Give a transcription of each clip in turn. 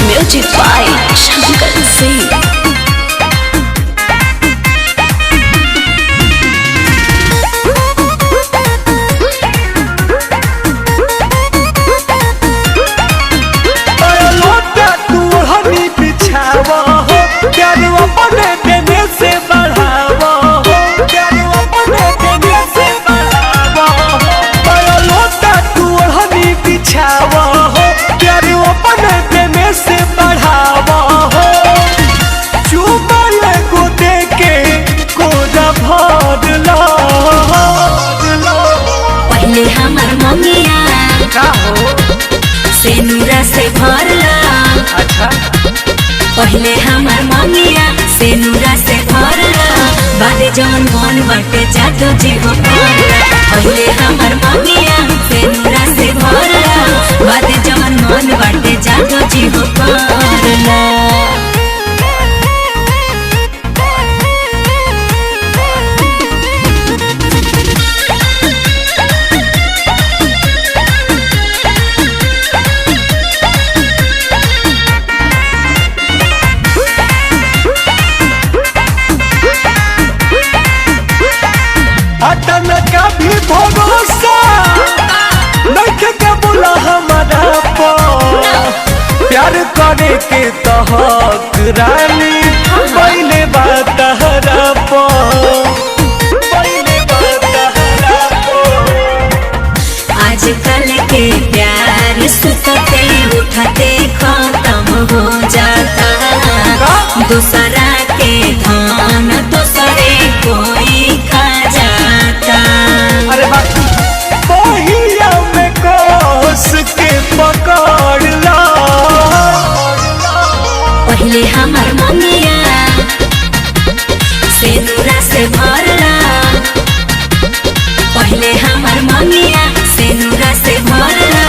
Music by Shankar Singh. सेनुरा से भरला। अच्छा पहले हमार मम्मिया सेनुरा से भरला, बादे जवन मन बाटे जादू जीव भरला। पहले हमार मम्मिया सेनुरा से भरला, बादे जवन मन बाटे जादू जीव भरला। अटन का भी भरोसा नहीं के बोला हमारा प्यार करे के तहक रानी पहले बात आजकल के प्यार सुतते उठते खत्म हो जाता, दूसरा के धन दूसरे कोई खा जाता। अरे बहिया में कोस के पकड़ ला। पहले हमार मम्मिया सेनुरा से भरला, पहले हमार मम्मिया सेनुरा से भरला,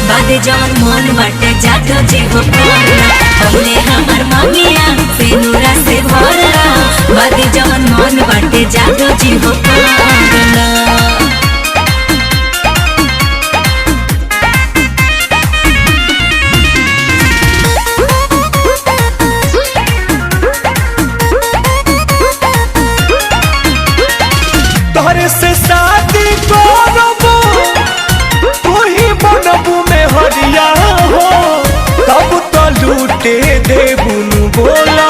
बादे जवन मन बाटे जादू जीव भरला। पहले हमार मम्मिया सेनुरा से भरला, बादे जवन मन बाटे जादू जीव भरला। तोहरे से शादी करबो तू ही बनबू में हरिया हो, तब तो लूटे देबुन बोला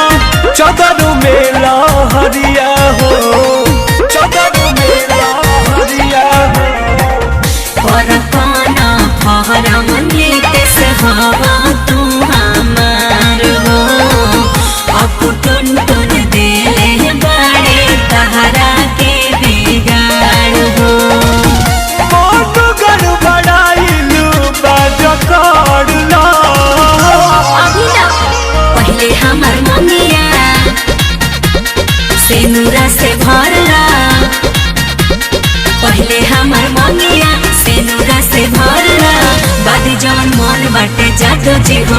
चदर में लहरिया हो, चदर में लहरिया हो। परकाना फहरा मंगले से हवा तू हमार हो, अब टुन टुन देले बड़े तहरा के बिगाड़ हो। मन गड़बड़ाइलू बाज करला। पहले हमार मम्मिया सेनुरा से भरला, पहले हमार मम्मिया सेनुरा से भरला, बादे जवन मन बाटे जादू जीव